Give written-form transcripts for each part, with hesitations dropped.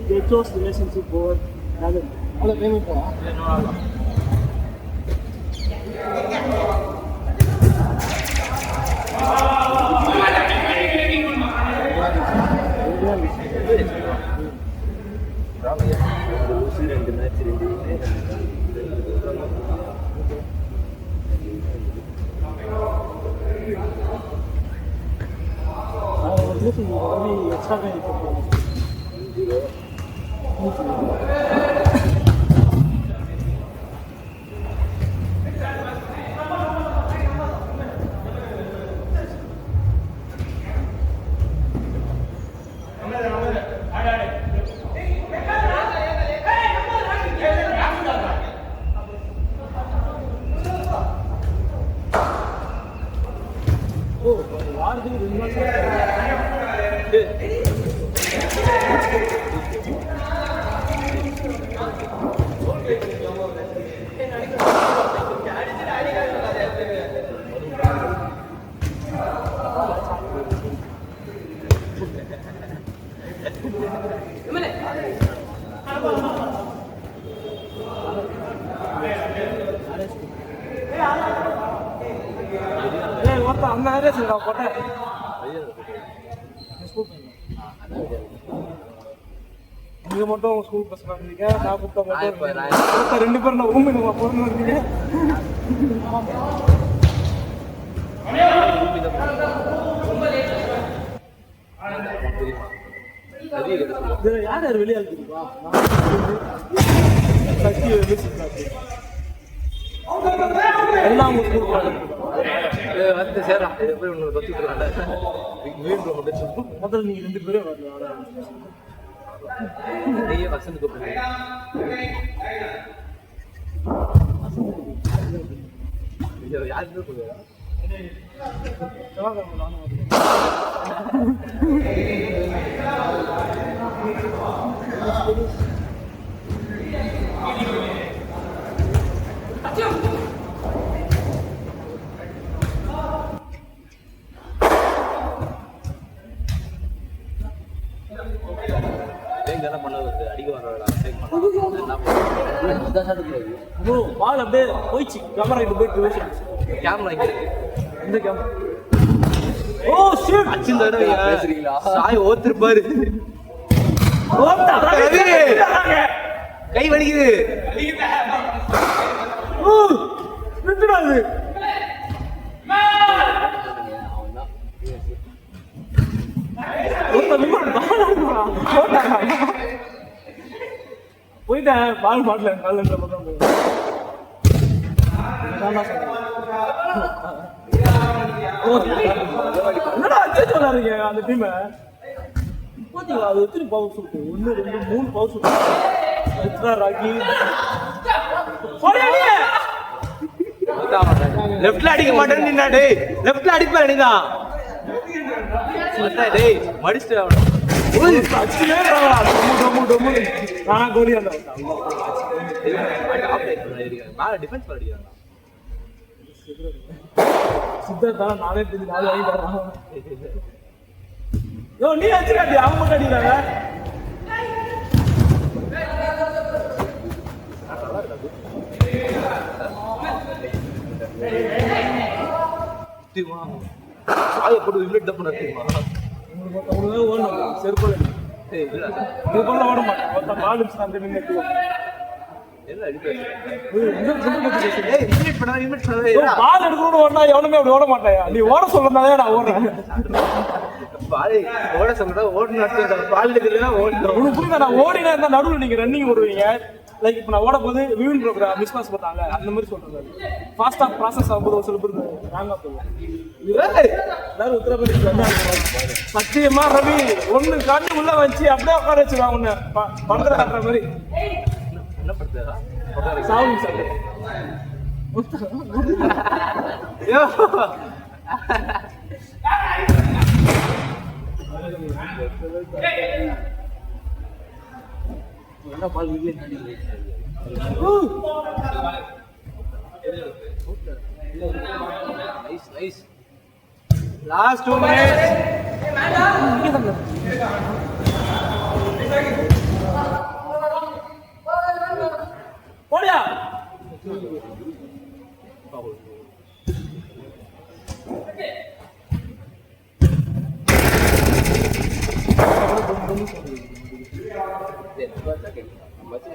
They chose relationship over other. Ada payment po. நீங்க மட்டும் school bus வந்தீங்க, நான் மட்டும் ரெண்டு பேரும் நான் ஊமி நம்ம பொண்ணு வந்தீங்க. யார் யார் வெளியால் தெரியுமா? எல்லாம் உங்க ஸ்கூல் வந்து சேரலாம். முதல்ல நீங்க ரெண்டு பேரும் வசந்த் கூப்பிடுங்க. யாருமே சொல்லுவா பால் அப்படியே போயிடுச்சு. கேமரா கிட்ட போயிட்டு கேமரா இங்க இந்த கேமரா. ஓ ஷிட் அச்சின் தடவை பேசுறீங்களா? சாய் ஓத்திருப்பாரு. கை வலிக்குது. ஓ நின்னுடாது. போயிட்டேன். பால் மாட்டல கால சொல்லாருங்க அந்த டீம் பாத்தீங்களா? அது எத்தனை பவர் சூட்டு? 1 2 3 பவர் சூட்டு ராக்கி. லெஃப்ட்ல அடிக்க மாட்டேன்னு நின்னா டேய். லெஃப்ட்ல அடிப்பா நீதான். டேய் மடிச்சிட்டு அவன. ஓய் அச்சிலே வரா. டொமு நானா கோலி அந்த. பால் டிஃபென்ஸ் பண்ணிடுறாங்க. சித்தார்த்தா நானே தெரிஞ்சு நாளை வாங்கி தரேன். யோ நீ அடிச்சாடி அவங்க மட்டும் அடிறாங்க. தீமா சாய போட்டு வில்லட் டப் பண்ணாதீமா. உங்களுக்கு ஓடணும் செருப்பல. ஏய் இல்ல நீ போல ஓட மாட்டே. ஒருத்த பால் அடிச்சு அந்த நின்னுட்டு என்ன அடிப்பே. இந்த ஜம்பு கட்டி ஏய் இன்வைட் பண்ணா பால் எடுக்கணும் ஓடுனா எவனுமே அப்படி ஓட மாட்டாயா? நீ ஓட சொல்லறதால நான் ஓடுறேன். பால் ஓட சொல்றதா ஓடுன அர்த்தம். பால் எடுக்கறதுனா ஓடணும். உங்களுக்கு புரியுதா? நான் ஓடினா இருந்தா நடுவுல நீங்க ரன்னிங் ஓடுவீங்க. லைக் இப்போ நான் ஓடும் போது வியூன் ப்ரோக்ராம் மிஸ் பாஸ் பண்ணாங்க அந்த மாதிரி சொல்றது. ஃபாஸ்ட்டாக ப்ராசஸ் ஆகும்போது ஒரு சில பேருக்கு ராங்காக போகும். எல்லாரும் உத்தரப்பிரதேஷ் வந்தாங்க. சத்தியமா ரவி ஒன்று காட்டு உள்ள வச்சு அப்படியே உட்கார வச்சுருவாங்க. ஒன்று பண்ற காட்டுற மாதிரி என்ன பண்ணுறா சாவு சார். என்ன பால் வீட்ல நைஸ் நைஸ் லாஸ்ட் 2 மினிட்ஸ். போடியா.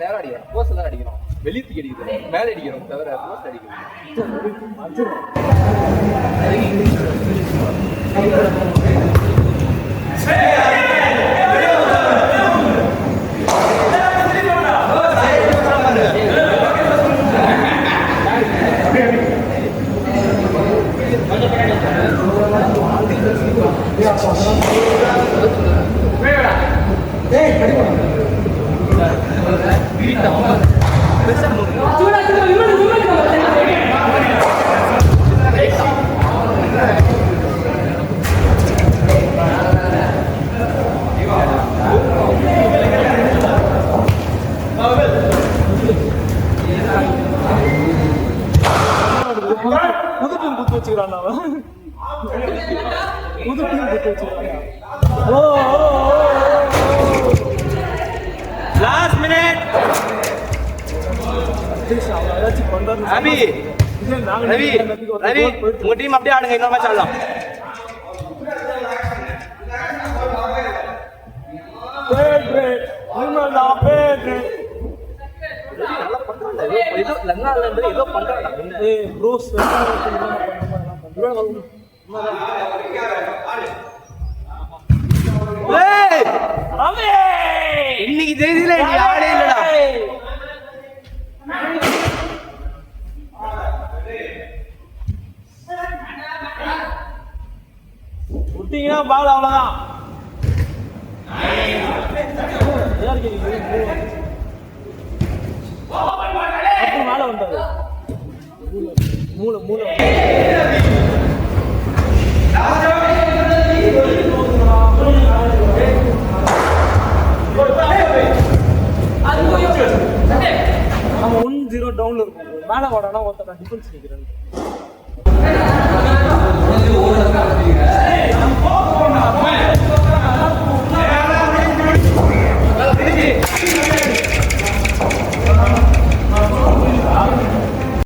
நேரம் அடிக்கணும், போஸ்ட் தான் அடிக்கணும், வெளியத்துக்கு அடிக்கணும், மேலே அடிக்கணும், தவிர போஸ்ட் அடிக்கணும். Last minute. ரவி ரவி ரவி உங்க டீம் அப்படியே ஆடுங்க, இன்னொரு மேட்ச் ஆடலாம். ஏதோ பண்றாங்க. இன்னைக்கு தேதியில ஆடே இல்லடா. விட்டீங்கன்னா பால் அவ்வளவுதான். மேல வந்தாரு மூளை மூளை. நம்ம 1-0 டவுன்ல இருக்கும். மேல வாடானா ஒருத்தர் டிஃபென்ஸ் நிக்கிறேன்.